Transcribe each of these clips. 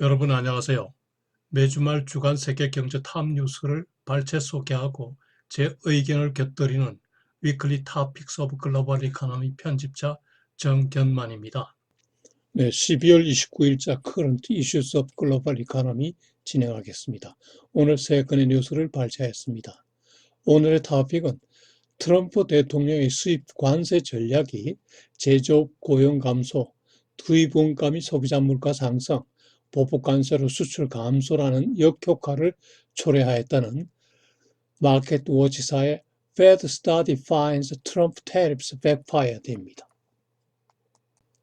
여러분 안녕하세요. 매주 말 주간 세계 경제 탑 뉴스를 발췌 소개하고 제 의견을 곁들이는 위클리 토픽스 오브 글로벌 이코노미 편집자 정견만입니다. 네, 12월 29일자 커런트 이슈스 오브 글로벌 이코노미 진행하겠습니다. 오늘 세 건의 뉴스를 발췌했습니다. 오늘의 토픽은 트럼프 대통령의 수입 관세 전략이 제조업 고용 감소, 투입 원가 및 소비자 물가 상승, 보복 관세로 수출 감소라는 역효과를 초래하였다는 마켓워치사의 Fed Study Finds Trump Tariffs Backfired입니다.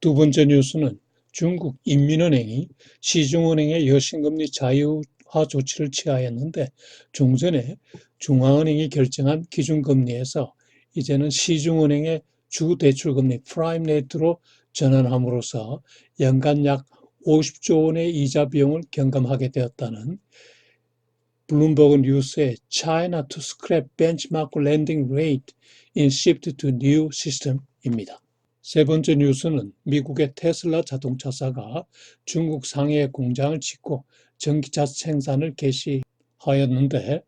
두 번째 뉴스는 중국 인민은행이 시중은행의 여신금리 자유화 조치를 취하였는데 종전에 중앙은행이 결정한 기준금리에서 이제는 시중은행의 주대출금리 프라임 레이트로 전환함으로써 연간 약 50조 원의 이자 비용을 경감하게 되었다는 블룸버그 뉴스의 China to Scrap Benchmark Lending Rate in Shift to New System입니다. 세 번째 뉴스는 미국의 테슬라 자동차사가 중국 상해에 공장을 짓고 전기차 생산을 개시하였는데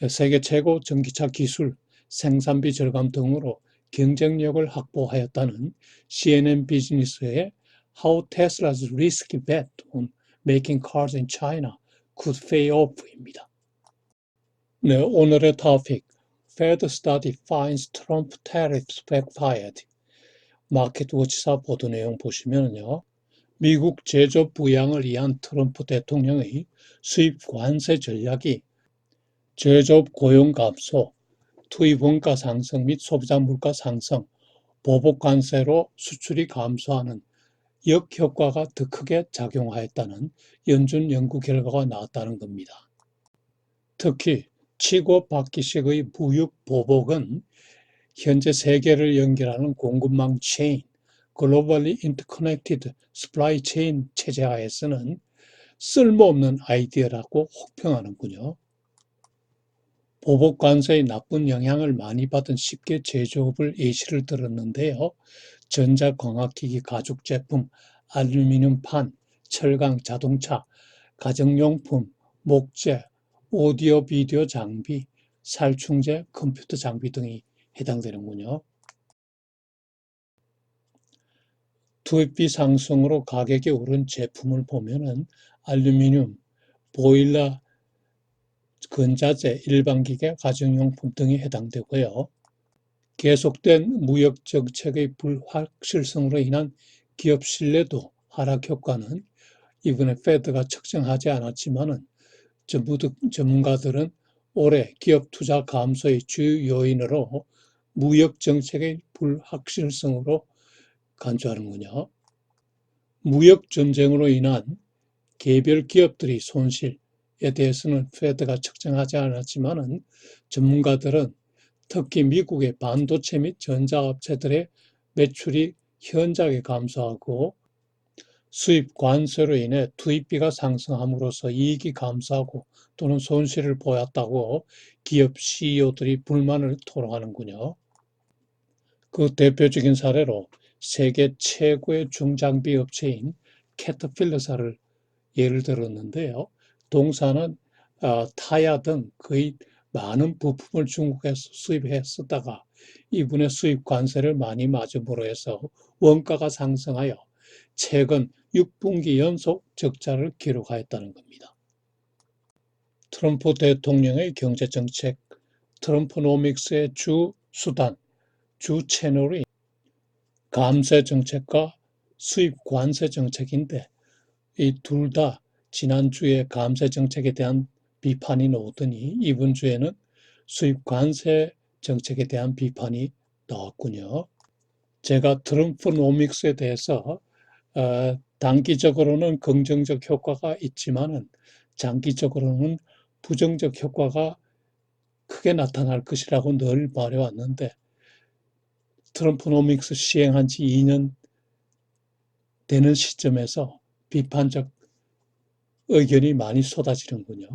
세계 최고 전기차 기술, 생산비 절감 등으로 경쟁력을 확보하였다는 CNN 비즈니스의 How Tesla's Risky Bet on Making Cars in China Could Pay Off입니다. 네, 오늘의 토픽 Fed Study Finds Trump Tariffs Backfired. 마켓워치사 보도 내용 보시면요. 미국 제조업 부양을 위한 트럼프 대통령의 수입 관세 전략이 제조업 고용 감소, 투입 원가 상승 및 소비자 물가 상승, 보복 관세로 수출이 감소하는 역효과가 더 크게 작용하였다는 연준 연구 결과가 나왔다는 겁니다. 특히 치고 받기식의 무역 보복은 현재 세계를 연결하는 공급망 체인, 글로벌리 인터커넥티드 스플라이 체인 체제하에서는 쓸모없는 아이디어라고 혹평하는군요. 보복 관세의 나쁜 영향을 많이 받은 10개 제조업을 예시를 들었는데요. 전자광학기기 가죽제품, 알루미늄 판, 철강 자동차, 가정용품, 목재, 오디오 비디오 장비, 살충제, 컴퓨터 장비 등이 해당되는군요. 투입비 상승으로 가격이 오른 제품을 보면은 알루미늄, 보일러, 건자재, 일반기계, 가정용품 등이 해당되고요. 계속된 무역 정책의 불확실성으로 인한 기업 신뢰도 하락 효과는 이번에 페드가 측정하지 않았지만은 전문가들은 올해 기업 투자 감소의 주요 요인으로 무역 정책의 불확실성으로 간주하는군요. 무역 전쟁으로 인한 개별 기업들의 손실에 대해서는 페드가 측정하지 않았지만은 전문가들은 특히 미국의 반도체 및 전자업체들의 매출이 현저하게 감소하고 수입 관세로 인해 투입비가 상승함으로써 이익이 감소하고 또는 손실을 보였다고 기업 CEO들이 불만을 토로하는군요. 그 대표적인 사례로 세계 최고의 중장비 업체인 캐터필러사를 예를 들었는데요. 동사는 타야 등 거의 많은 부품을 중국에서 수입했었다가 이분의 수입 관세를 많이 맞음으로 해서 원가가 상승하여 최근 6분기 연속 적자를 기록하였다는 겁니다. 트럼프 대통령의 경제정책, 트럼프노믹스의 주 수단, 주 채널이 감세 정책과 수입 관세 정책인데 이 둘 다 지난주에 감세 정책에 대한 비판이 나오더니 이번 주에는 수입 관세 정책에 대한 비판이 나왔군요. 제가 트럼프노믹스에 대해서 단기적으로는 긍정적 효과가 있지만은 장기적으로는 부정적 효과가 크게 나타날 것이라고 늘 말해왔는데 트럼프노믹스 시행한 지 2년 되는 시점에서 비판적 의견이 많이 쏟아지는군요.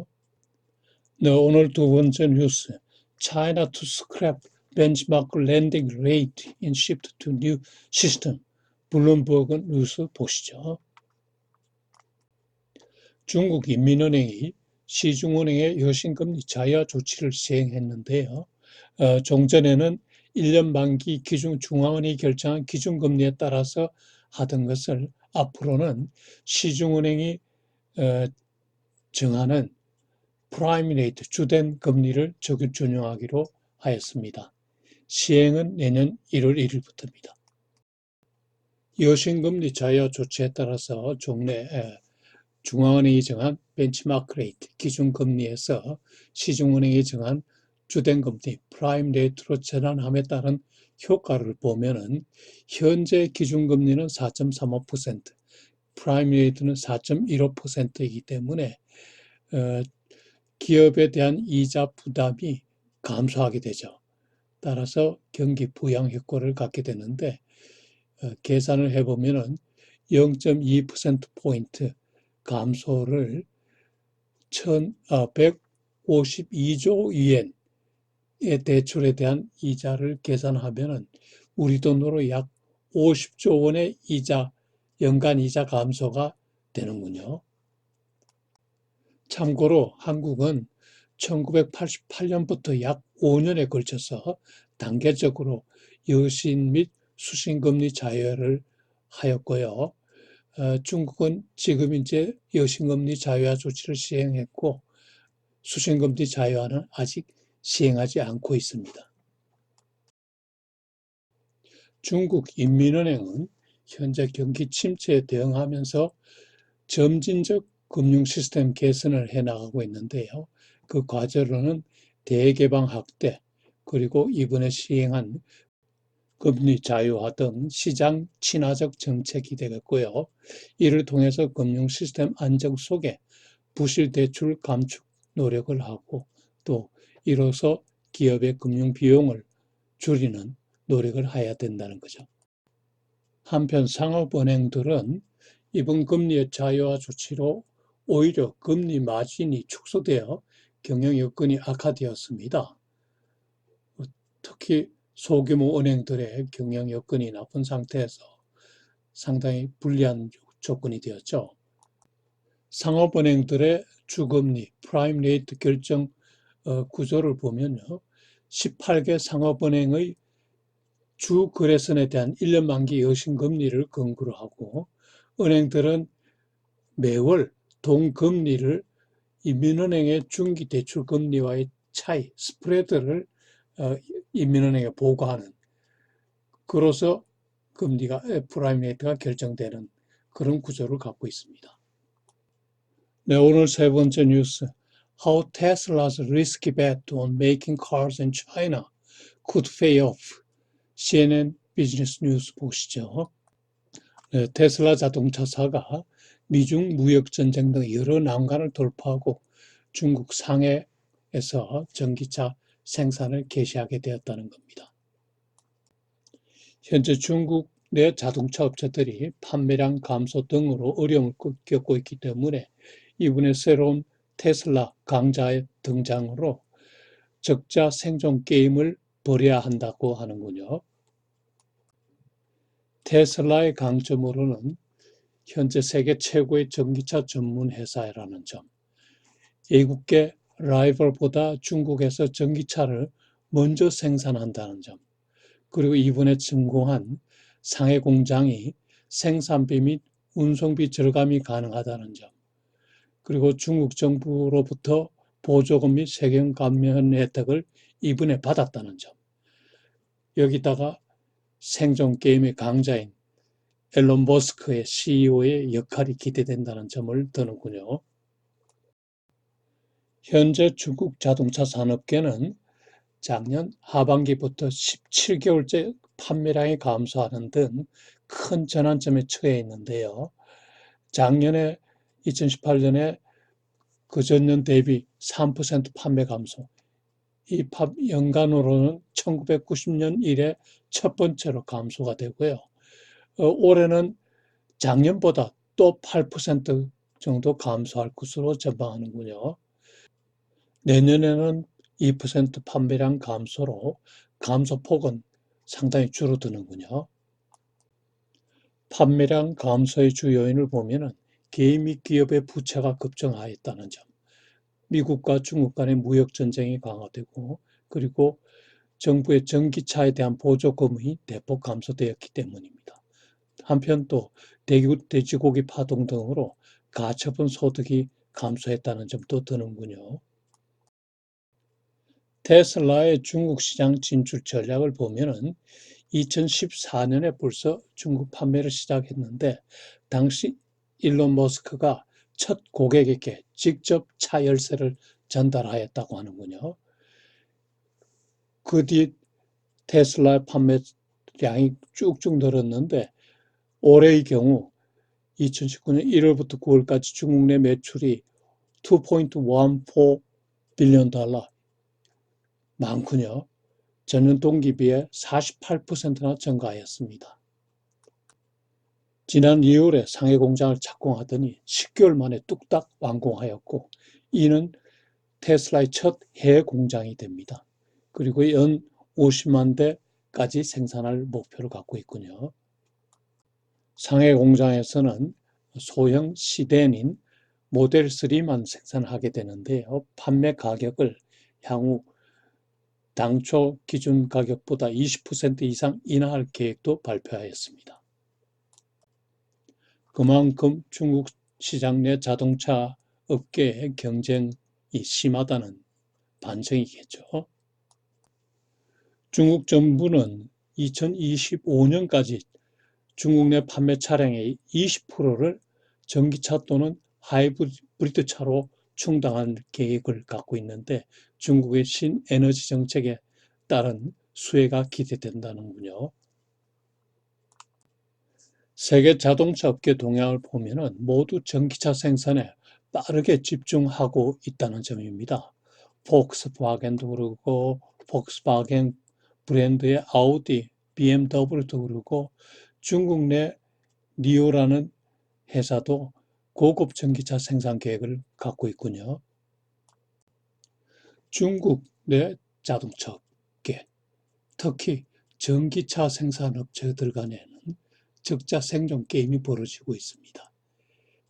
네, 오늘 두 번째 뉴스. China to scrap benchmark lending rate in shift to new system. 블룸버그 뉴스 보시죠. 중국인민은행이 시중은행의 여신금리 자야 조치를 시행했는데요. 종전에는 1년 만기 중앙은행이 결정한 기준금리에 따라서 하던 것을 앞으로는 시중은행이 정하는 프라임 레이트 주된 금리를 적용하기로 하였습니다. 시행은 내년 1월 1일부터입니다. 여신금리 자야 조치에 따라서 종래 중앙은행이 정한 벤치마크 레이트 기준금리에서 시중은행이 정한 주된금리 프라임 레이트로 전환함에 따른 효과를 보면은 현재 기준금리는 4.35%, 프라임 레이트는 4.15%이기 때문에 기업에 대한 이자 부담이 감소하게 되죠. 따라서 경기 부양 효과를 갖게 되는데 계산을 해보면은 0.2%포인트 감소를 152조 위엔의 대출에 대한 이자를 계산하면은 우리 돈으로 약 50조 원의 연간 이자 감소가 되는군요. 참고로 한국은 1988년부터 약 5년에 걸쳐서 단계적으로 여신 및 수신금리 자유화를 하였고요. 중국은 지금 이제 여신금리 자유화 조치를 시행했고 수신금리 자유화는 아직 시행하지 않고 있습니다. 중국인민은행은 현재 경기 침체에 대응하면서 점진적 금융 시스템 개선을 해나가고 있는데요. 그 과제로는 대개방 확대 그리고 이번에 시행한 금리 자유화 등 시장 친화적 정책이 되겠고요. 이를 통해서 금융 시스템 안정 속에 부실 대출 감축 노력을 하고 또 이로써 기업의 금융 비용을 줄이는 노력을 해야 된다는 거죠. 한편 상업은행들은 이번 금리의 자유화 조치로 오히려 금리 마진이 축소되어 경영 여건이 악화되었습니다. 특히 소규모 은행들의 경영 여건이 나쁜 상태에서 상당히 불리한 조건이 되었죠. 상업은행들의 주금리, 프라임 레이트 결정 구조를 보면요. 18개 상업은행의 주 거래선에 대한 1년 만기 여신금리를 근거로 하고 은행들은 매월 동금리를 인민은행의 중기대출금리와의 차이, 스프레드를 인민은행에 보고하는 그로서 금리가 프라임 레이트가 결정되는 그런 구조를 갖고 있습니다. 네, 오늘 세 번째 뉴스. How Tesla's risky bet on making cars in China could pay off. CNN 비즈니스 뉴스 보시죠. 네, 테슬라 자동차사가 미중 무역 전쟁 등 여러 난관을 돌파하고 중국 상해에서 전기차 생산을 개시하게 되었다는 겁니다. 현재 중국 내 자동차 업체들이 판매량 감소 등으로 어려움을 겪고 있기 때문에 이번에 새로운 테슬라 강자의 등장으로 적자 생존 게임을 벌여야 한다고 하는군요. 테슬라의 강점으로는 현재 세계 최고의 전기차 전문 회사라는 점, 외국계 라이벌보다 중국에서 전기차를 먼저 생산한다는 점, 그리고 이번에 증공한 상해 공장이 생산비 및 운송비 절감이 가능하다는 점, 그리고 중국 정부로부터 보조금 및 세금 감면 혜택을 이번에 받았다는 점, 여기다가 생존 게임의 강자인 앨런 머스크의 CEO의 역할이 기대된다는 점을 드는군요. 현재 중국 자동차 산업계는 작년 하반기부터 17개월째 판매량이 감소하는 등 큰 전환점에 처해 있는데요. 작년에 2018년에 그 전년 대비 3% 판매 감소. 이 연간으로는 1990년 이래 첫 번째로 감소가 되고요. 올해는 작년보다 또 8% 정도 감소할 것으로 전망하는군요. 내년에는 2% 판매량 감소로 감소폭은 상당히 줄어드는군요. 판매량 감소의 주 요인을 보면은 개인 및 기업의 부채가 급증하였다는 점, 미국과 중국 간의 무역 전쟁이 강화되고 그리고 정부의 전기차에 대한 보조금이 대폭 감소되었기 때문입니다. 한편 또 돼지고기 파동 등으로 가처분 소득이 감소했다는 점도 드는군요. 테슬라의 중국 시장 진출 전략을 보면은 2014년에 벌써 중국 판매를 시작했는데 당시 일론 머스크가 첫 고객에게 직접 차 열쇠를 전달하였다고 하는군요. 그 뒤 테슬라 판매량이 쭉쭉 늘었는데 올해의 경우 2019년 1월부터 9월까지 중국 내 매출이 2.14 빌리언 달러, 많군요. 전년 동기비에 48%나 증가하였습니다. 지난 2월에 상해 공장을 착공하더니 10개월 만에 뚝딱 완공하였고 이는 테슬라의 첫 해외 공장이 됩니다. 그리고 연 50만 대까지 생산할 목표를 갖고 있군요. 상해 공장에서는 소형 시대인 모델 3만 생산하게 되는데요. 판매 가격을 향후 당초 기준 가격보다 20% 이상 인하할 계획도 발표하였습니다. 그만큼 중국 시장 내 자동차 업계의 경쟁이 심하다는 반증이겠죠. 중국 정부는 2025년까지 중국 내 판매 차량의 20%를 전기차 또는 하이브리드 차로 충당할 계획을 갖고 있는데 중국의 신에너지 정책에 따른 수혜가 기대된다는군요. 세계 자동차 업계 동향을 보면은 모두 전기차 생산에 빠르게 집중하고 있다는 점입니다. 폭스바겐도 그렇고 폭스바겐 브랜드의 아우디, BMW도 그렇고 중국 내 니오라는 회사도 고급 전기차 생산 계획을 갖고 있군요. 중국 내 자동차 업계, 특히 전기차 생산 업체들 간에는 적자 생존 게임이 벌어지고 있습니다.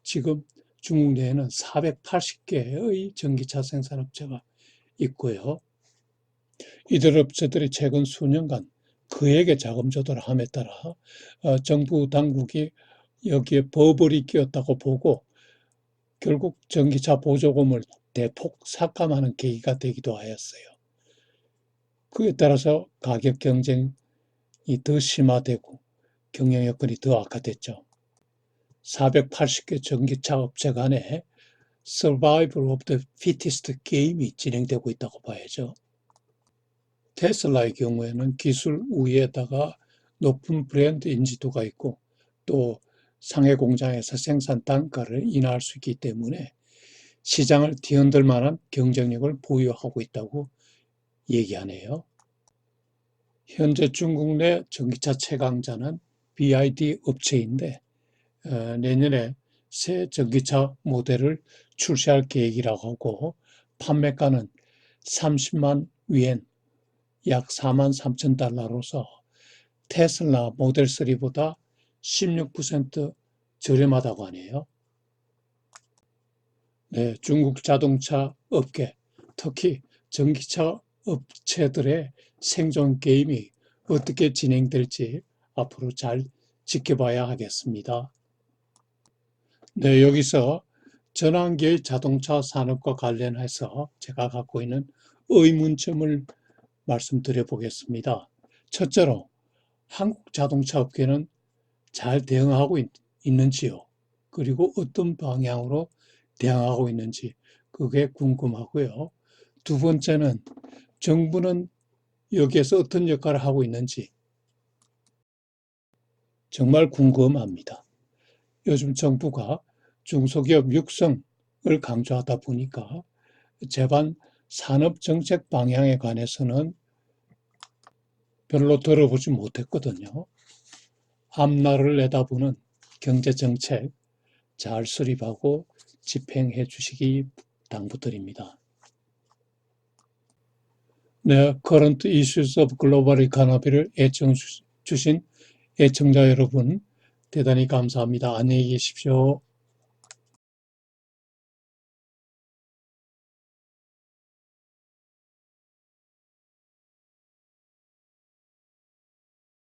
지금 중국 내에는 480개의 전기차 생산 업체가 있고요. 이들 업체들이 최근 수년간 그에게 자금 조달을 함에 따라 정부 당국이 여기에 버블이 끼었다고 보고 결국 전기차 보조금을 대폭 삭감하는 계기가 되기도 하였어요. 그에 따라서 가격 경쟁이 더 심화되고 경영 여건이 더 악화됐죠. 480개 전기차 업체 간에 Survival of the Fittest 게임이 진행되고 있다고 봐야죠. 테슬라의 경우에는 기술 우위에다가 높은 브랜드 인지도가 있고 또 상해 공장에서 생산 단가를 인하할 수 있기 때문에 시장을 뒤흔들 만한 경쟁력을 보유하고 있다고 얘기하네요. 현재 중국 내 전기차 최강자는 BYD 업체인데 내년에 새 전기차 모델을 출시할 계획이라고 하고 판매가는 30만 위엔, 약 4만 3천 달러로서 테슬라 모델 3보다 16% 저렴하다고 하네요. 네, 중국 자동차 업계, 특히 전기차 업체들의 생존 게임이 어떻게 진행될지 앞으로 잘 지켜봐야 하겠습니다. 네, 여기서 전환기의 자동차 산업과 관련해서 제가 갖고 있는 의문점을 말씀드려 보겠습니다. 첫째로 한국 자동차 업계는 잘 대응하고 있는지요? 그리고 어떤 방향으로 대응하고 있는지 그게 궁금하고요. 두 번째는 정부는 여기에서 어떤 역할을 하고 있는지 정말 궁금합니다. 요즘 정부가 중소기업 육성을 강조하다 보니까 제반 산업정책 방향에 관해서는 별로 들어보지 못했거든요. 앞날을 내다보는 경제정책 잘 수립하고 집행해 주시기 당부드립니다. 네, Current Issues of Global Economy를 애청 주신 애청자 여러분 대단히 감사합니다. 안녕히 계십시오.